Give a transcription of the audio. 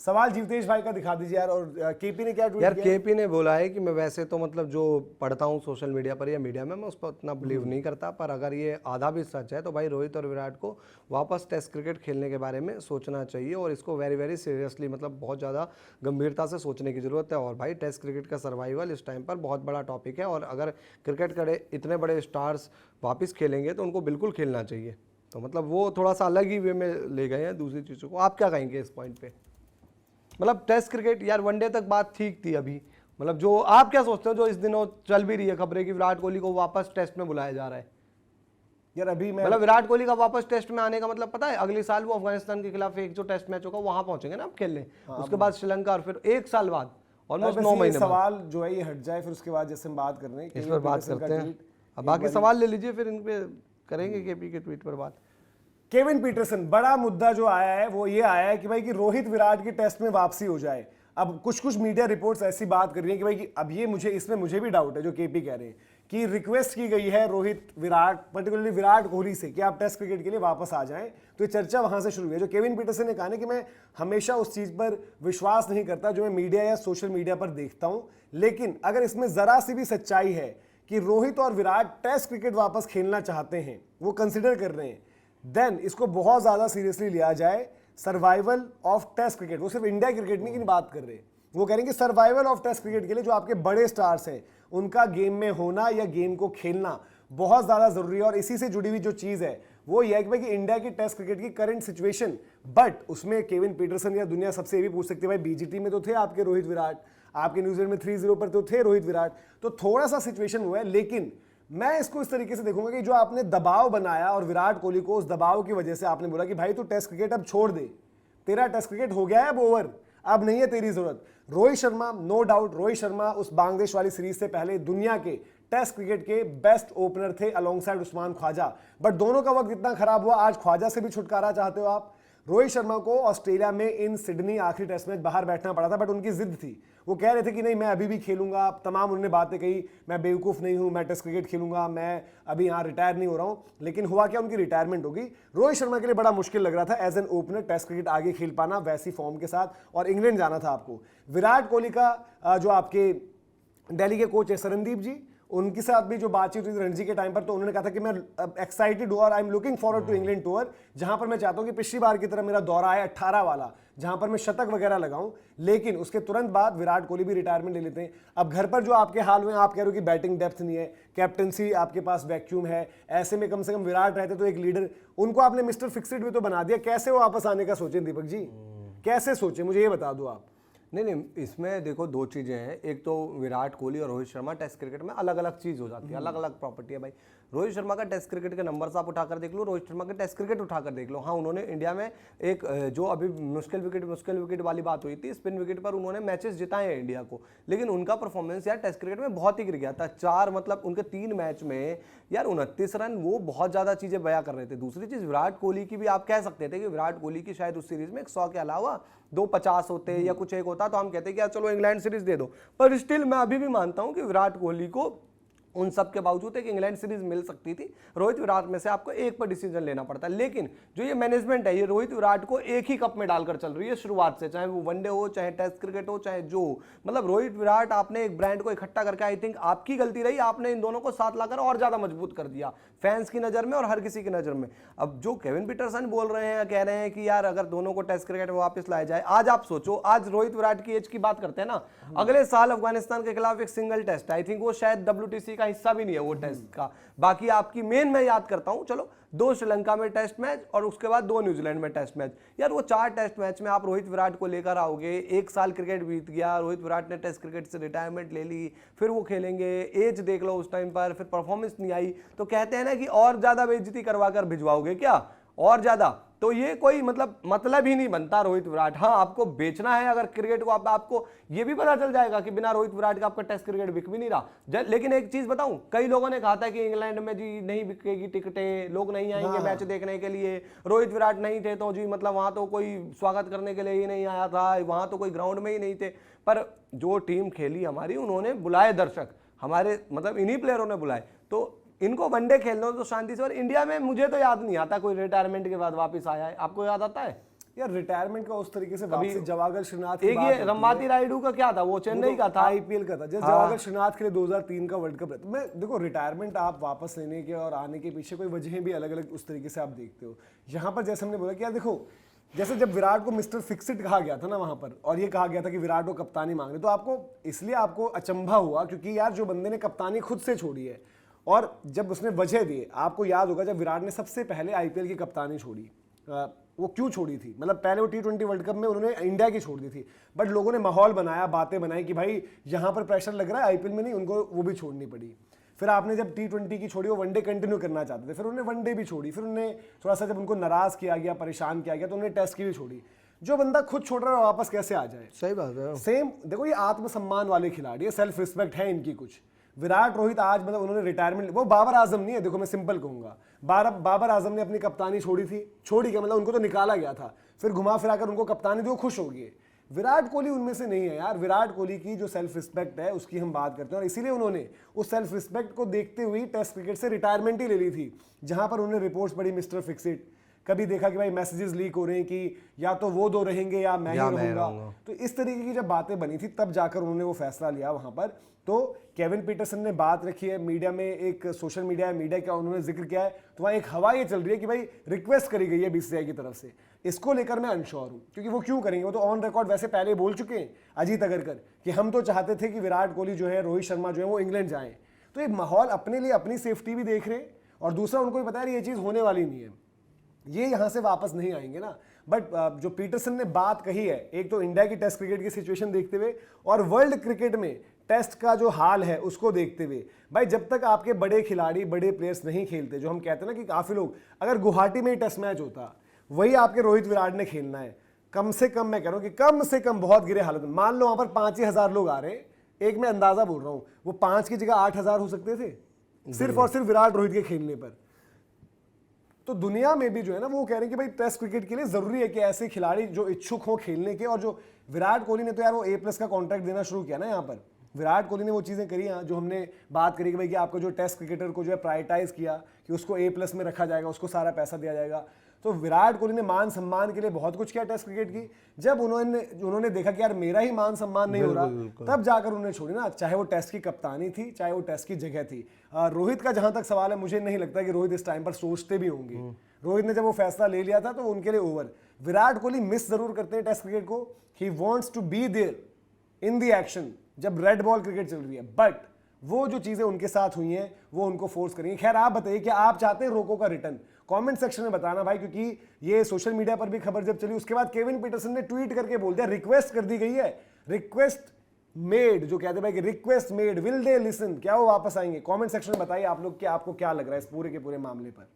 सवाल जीवतेश भाई का दिखा दीजिए यार। और केपी ने क्या ट्वीट यार किया? केपी ने बोला है कि मैं वैसे तो मतलब जो पढ़ता हूँ सोशल मीडिया पर या मीडिया में, मैं उस पर उतना बिलीव नहीं करता, पर अगर ये आधा भी सच है तो भाई रोहित और विराट को वापस टेस्ट क्रिकेट खेलने के बारे में सोचना चाहिए और इसको वेरी वेरी सीरियसली, मतलब बहुत ज़्यादा गंभीरता से सोचने की ज़रूरत है। और भाई टेस्ट क्रिकेट का सर्वाइवल इस टाइम पर बहुत बड़ा टॉपिक है, और अगर क्रिकेट करे इतने बड़े स्टार्स वापस खेलेंगे तो उनको बिल्कुल खेलना चाहिए। तो मतलब वो थोड़ा सा अलग ही वे में ले गए हैं दूसरी चीज़ों को। आप क्या कहेंगे इस पॉइंट पे? मतलब टेस्ट क्रिकेट यार वनडे तक बात ठीक थी, अभी मतलब जो आप क्या सोचते हो जो इस दिनों चल भी रही है खबरें कि विराट कोहली को वापस टेस्ट में बुलाया जा रहा है? यार अभी मैं मतलब विराट कोहली का वापस टेस्ट में आने का मतलब पता है, अगले साल वो अफगानिस्तान के खिलाफ एक जो टेस्ट मैच होगा वहां पहुंचेंगे ना आप खेलने, उसके बाद श्रीलंका, और फिर 1 साल बाद, ऑलमोस्ट 9 महीने बाद। सवाल जो है ये हट जाए, फिर उसके बाद जैसे हम बात कर रहे हैं इस पर बात करते हैं। अब बाकी सवाल ले लीजिए, फिर इन पे करेंगे केपी के ट्वीट पर बात। केविन पीटरसन, बड़ा मुद्दा जो आया है वो ये आया है कि भाई कि रोहित विराट की टेस्ट में वापसी हो जाए। अब कुछ मीडिया रिपोर्ट्स ऐसी बात कर रही हैं कि भाई कि अब ये इसमें मुझे भी डाउट है जो केपी कह रहे हैं कि रिक्वेस्ट की गई है रोहित विराट, पर्टिकुलरली विराट कोहली से कि आप टेस्ट क्रिकेट के लिए वापस आ जाएं। तो ये चर्चा वहां से शुरू हुई है। जो केविन पीटरसन ने कहा ना कि मैं हमेशा उस चीज पर विश्वास नहीं करता जो मैं मीडिया या सोशल मीडिया पर देखता हूं, लेकिन अगर इसमें जरा सी भी सच्चाई है कि रोहित और विराट टेस्ट क्रिकेट वापस खेलना चाहते हैं, वो कंसिडर कर रहे हैं, देन इसको बहुत ज्यादा सीरियसली लिया जाए। सर्वाइवल ऑफ टेस्ट क्रिकेट, वो सिर्फ इंडिया क्रिकेट में की बात कर रहे हैं, वो कह रहे हैं कि सर्वाइवल ऑफ टेस्ट क्रिकेट के लिए जो आपके बड़े स्टार्स हैं उनका गेम में होना या गेम को खेलना बहुत ज्यादा जरूरी है। और इसी से जुड़ी हुई जो चीज है वो यह है कि भाई कि इंडिया की टेस्ट क्रिकेट की करंट सिचुएशन, बट उसमें केविन पीटरसन या दुनिया सबसे ये भी पूछ सकती है भाई बीजीटी में तो थे आपके रोहित विराट, आपके न्यूजीलैंड में 3-0 पर तो थे रोहित विराट, तो थोड़ा सा सिचुएशन हुआ है। लेकिन मैं इसको इस तरीके से देखूंगा कि जो आपने दबाव बनाया और विराट कोहली को उस दबाव की वजह से आपने बोला कि भाई तू टेस्ट क्रिकेट अब छोड़ दे, तेरा टेस्ट क्रिकेट हो गया है अब ओवर, अब नहीं है तेरी जरूरत। रोहित शर्मा, नो डाउट रोहित शर्मा उस बांग्लादेश वाली सीरीज से पहले दुनिया के टेस्ट क्रिकेट के बेस्ट ओपनर थे अलोंगसाइड उस्मान ख्वाजा, बट दोनों का वक्त इतना खराब हुआ, आज ख्वाजा से भी छुटकारा चाहते हो आप। रोहित शर्मा को ऑस्ट्रेलिया में इन सिडनी आखिरी टेस्ट मैच बाहर बैठना पड़ा था, बट उनकी जिद थी, वो कह रहे थे कि नहीं मैं अभी भी खेलूंगा। तमाम उन्होंने बातें कही, मैं बेवकूफ़ नहीं हूं, मैं टेस्ट क्रिकेट खेलूंगा, मैं अभी यहाँ रिटायर नहीं हो रहा हूं। लेकिन हुआ क्या, उनकी रिटायरमेंट होगी। रोहित शर्मा के लिए बड़ा मुश्किल लग रहा था as an opener test cricket आगे खेल पाना वैसी फॉर्म के साथ, और इंग्लैंड जाना था आपको। विराट कोहली का जो आपके दिल्ली के कोच है सरनदीप जी, उनके साथ भी जो बातचीत हुई रणजी के टाइम पर, तो उन्होंने कहा था कि मैं एक्साइटेड हूं और I am looking forward to England tour, जहां पर मैं चाहता हूं कि पिछली बार की तरह मेरा दौरा है 18 वाला, जहां पर मैं शतक वगैरह लगाऊं। लेकिन उसके तुरंत बाद विराट कोहली भी रिटायरमेंट ले लेते हैं। अब घर पर जो आपके हाल हुए, आप कह रहे हो कि बैटिंग डेप्थ नहीं है, कैप्टनसी आपके पास वैक्यूम है, ऐसे में कम से कम विराट रहते तो एक लीडर, उनको आपने मिस्टर फिक्सड भी तो बना दिया। कैसे वो वापस आने का सोचे दीपक जी, कैसे सोचे, मुझे ये बता दो आप। नहीं, इसमें देखो दो चीज़ें हैं। एक तो विराट कोहली और रोहित शर्मा टेस्ट क्रिकेट में अलग अलग चीज़ हो जाती है, अलग अलग प्रॉपर्टी है भाई। रोहित शर्मा का टेस्ट क्रिकेट के नंबर्स आप उठाकर देख लो, रोहित शर्मा के टेस्ट क्रिकेट उठाकर देख लो। हाँ, उन्होंने इंडिया में एक जो अभी मुश्किल विकेट वाली बात हुई थी, स्पिन विकेट पर उन्होंने मैचेस जिताए हैं इंडिया को, लेकिन उनका परफॉर्मेंस यार टेस्ट क्रिकेट में बहुत ही गिर गया था। 4 मतलब उनके 3 मैच में यार 29 रन, वो बहुत ज़्यादा चीज़ें बयां कर रहे थे। दूसरी चीज़ विराट कोहली की भी आप कह सकते थे कि विराट कोहली की शायद उस सीरीज में 100 के अलावा 250 होते या कुछ एक होता तो हम कहते कि यार चलो इंग्लैंड सीरीज दे दो। पर स्टिल मैं अभी भी मानता हूं कि विराट कोहली को उन सब के बावजूद एक इंग्लैंड सीरीज मिल सकती थी। रोहित विराट में से आपको एक पर डिसीजन लेना पड़ता है, लेकिन जो ये मैनेजमेंट है ये रोहित विराट को एक ही कप में डालकर चल रही है शुरुआत से, चाहे वो वनडे हो, चाहे टेस्ट क्रिकेट हो, चाहे जो मतलब रोहित विराट आपने एक ब्रांड को इकट्ठा करके, आई थिंक आपकी गलती रही, आपने इन दोनों को साथ लाकर और ज्यादा मजबूत कर दिया फैंस की नजर में और हर किसी की नजर में। अब जो केविन पीटरसन बोल रहे हैं, कह रहे हैं कि यार अगर दोनों को टेस्ट क्रिकेट में वापस लाया जाए, आज आप सोचो, आज रोहित विराट की एज की बात करते हैं ना, अगले साल अफगानिस्तान के खिलाफ एक सिंगल टेस्ट, आई थिंक वो शायद WTC का हिस्सा भी नहीं है वो टेस्ट का। बाकी आपकी मेन मैं याद करता हूं, चलो 2 श्रीलंका में टेस्ट मैच और उसके बाद 2 न्यूजीलैंड में टेस्ट मैच। यार वो 4 टेस्ट मैच में आप रोहित विराट को लेकर आओगे, 1 साल क्रिकेट बीत गया, रोहित विराट ने टेस्ट क्रिकेट से रिटायरमेंट ले ली, फिर वो खेलेंगे, एज देख लो उस टाइम पर, फिर परफॉर्मेंस नहीं आई, तो कहते हैं ना कि और ज्यादा बेइज्जती करवा कर भिजवाओगे क्या, और ज्यादा, तो ये कोई मतलब ही नहीं बनता रोहित विराट। हाँ, आपको बेचना है अगर क्रिकेट को, आपको ये भी पता चल जाएगा कि बिना रोहित विराट का आपका टेस्ट क्रिकेट बिक भी नहीं रहा। लेकिन एक चीज बताऊं, कई लोगों ने कहा था कि इंग्लैंड में जी नहीं बिकेगी टिकटें, लोग नहीं आएंगे मैच देखने के लिए, रोहित विराट नहीं थे तो जी मतलब वहां तो कोई स्वागत करने के लिए ही नहीं आया था, वहां तो कोई ग्राउंड में ही नहीं थे। पर जो टीम खेली हमारी, उन्होंने बुलाए दर्शक, हमारे मतलब इन्हीं प्लेयरों ने बुलाए, तो इनको वनडे खेलना तो शांति से। और इंडिया में मुझे तो याद नहीं आता कोई रिटायरमेंट के बाद वापस आया है, आपको याद आता है? यार रिटायरमेंट का उस तरीके से वापसी जवाहर श्रीनाथ की एक बात ये होती रंबाती रायडू का क्या था, वो चेन्नई का था, आईपीएल का था, जैसे जवाहर श्रीनाथ के लिए 2003 का वर्ल्ड कप रहता। मैं देखो रिटायरमेंट आप वापस लेने के और आने के पीछे कोई वजहें भी अलग अलग उस तरीके से आप देखते हो। यहाँ पर जैसे हमने बोला कि यार देखो, जैसे जब विराट को मिस्टर फिक्सिट कहा गया था ना वहां पर, और ये कहा गया था कि विराट को कप्तानी मांग रहे, तो आपको इसलिए आपको अचंभा हुआ क्योंकि यार जो बंदे ने कप्तानी खुद से छोड़ी है, और जब उसने वजह दी, आपको याद होगा जब विराट ने सबसे पहले आईपीएल की कप्तानी छोड़ी, वो क्यों छोड़ी थी, मतलब पहले वो T20 वर्ल्ड कप में उन्होंने इंडिया की छोड़ दी थी, बट लोगों ने माहौल बनाया, बातें बनाई कि भाई यहाँ पर प्रेशर लग रहा है आईपीएल में नहीं, उनको वो भी छोड़नी पड़ी। फिर आपने जब T20 की छोड़ी, वो वनडे कंटिन्यू करना चाहते थे, फिर उन्होंने वनडे भी छोड़ी, फिर उन्होंने थोड़ा सा जब उनको नाराज किया गया, परेशान किया गया, तो उन्होंने टेस्ट की भी छोड़ी। जो बंदा खुद छोड़ रहा है वापस कैसे आ जाए? सही बात है। सेम देखो, ये आत्मसम्मान वाले खिलाड़ी है, सेल्फ रिस्पेक्ट है इनकी कुछ। विराट रोहित आज मतलब उन्होंने रिटायरमेंट, वो बाबर आजम नहीं है, देखो मैं सिंपल कहूंगा, बाबर आजम ने अपनी कप्तानी छोड़ी थी, छोड़ी क्या मतलब उनको तो निकाला गया था, फिर घुमा फिरा कर उनको कप्तानी दी, वो खुश हो गए। विराट कोहली उनमें से नहीं है यार। विराट कोहली की जो सेल्फ रिस्पेक्ट है उसकी हम बात करते हैं, और इसीलिए उन्होंने उस सेल्फ रिस्पेक्ट को देखते हुए टेस्ट क्रिकेट से रिटायरमेंट ही ले ली थी, जहां पर उन्होंने रिपोर्ट्स पढ़ी मिस्टर फिक्सिट, कभी देखा कि भाई मैसेजेस लीक हो रहे हैं कि या तो वो दो रहेंगे या मैं ही रहूंगा। तो इस तरीके की जब बातें बनी थी तब जाकर उन्होंने वो फैसला लिया वहां पर। तो केविन पीटरसन ने बात रखी है मीडिया में, एक सोशल मीडिया का उन्होंने जिक्र किया है, तो वहां एक हवा ये चल रही है कि भाई रिक्वेस्ट करी गई है बीसीसीआई की तरफ से। इसको लेकर मैं अनश्योर हूं, क्योंकि वो क्यों करेंगे, वो तो ऑन रिकॉर्ड वैसे पहले बोल चुके हैं अजीत अगरकर कि हम तो चाहते थे कि विराट कोहली जो है, रोहित शर्मा जो है वो इंग्लैंड जाएं। तो ये माहौल अपने लिए अपनी सेफ्टी भी देख रहे हैं, और दूसरा उनको भी पता है ये चीज होने वाली नहीं है, ये यहां से वापस नहीं आएंगे ना। बट जो पीटरसन ने बात कही है, एक तो इंडिया की टेस्ट क्रिकेट की सिचुएशन देखते हुए और वर्ल्ड क्रिकेट में टेस्ट का जो हाल है उसको देखते हुए, भाई जब तक आपके बड़े खिलाड़ी, बड़े प्लेयर्स नहीं खेलते, जो हम कहते हैं ना कि काफी लोग, अगर गुवाहाटी में ही टेस्ट मैच होता, वही आपके रोहित विराट ने खेलना है, कम से कम मैं कह रहा हूं कि कम से कम बहुत गिरे हालत में, मान लो वहां पर 5,000 लोग आ रहे हैं, एक मैं अंदाजा बोल रहा हूं, वो 5 की जगह 8,000 हो सकते थे सिर्फ और सिर्फ विराट रोहित के खेलने पर। तो दुनिया में भी जो है ना वो कह रहे हैं कि भाई टेस्ट क्रिकेट के लिए जरूरी है कि ऐसे खिलाड़ी जो इच्छुक हो खेलने के, और जो विराट कोहली ने तो यार वो A+ का कॉन्ट्रैक्ट देना शुरू किया ना यहाँ पर। विराट कोहली ने वो चीजें करी हैं जो हमने बात करी कि भाई कि आपको जो टेस्ट क्रिकेटर को जो है प्रायोरिटाइज किया कि उसको A+ में रखा जाएगा, उसको सारा पैसा दिया जाएगा। तो विराट कोहली ने मान सम्मान के लिए बहुत कुछ किया टेस्ट क्रिकेट की। जब उन्होंने देखा कि यार मेरा ही मान सम्मान नहीं हो रहा, तब जाकर उन्होंने छोड़ी ना, चाहे वो टेस्ट की कप्तानी थी, चाहे वो टेस्ट की जगह थी। रोहित का जहां तक सवाल है, मुझे नहीं लगता कि रोहित इस टाइम पर सोचते भी होंगे। रोहित ने जब वो फैसला ले लिया था तो उनके लिए ओवर। विराट कोहली मिस जरूर करते हैं टेस्ट क्रिकेट को, he wants to be there in the action जब रेड बॉल क्रिकेट चल रही है, बट वो जो चीजें उनके साथ हुई हैं वो उनको फोर्स करेंगे। खैर आप बताइए कि आप चाहते हैं रोको का रिटर्न, कमेंट सेक्शन में बताना भाई, क्योंकि ये सोशल मीडिया पर भी खबर जब चली उसके बाद केविन पीटरसन ने ट्वीट करके बोल दिया, रिक्वेस्ट कर दी गई है, रिक्वेस्ट मेड, जो कहते हैं भाई कि request made, will they listen, क्या वो वापस आएंगे? कमेंट सेक्शन में बताइए आप लोग कि आपको क्या लग रहा है इस पूरे के पूरे मामले पर।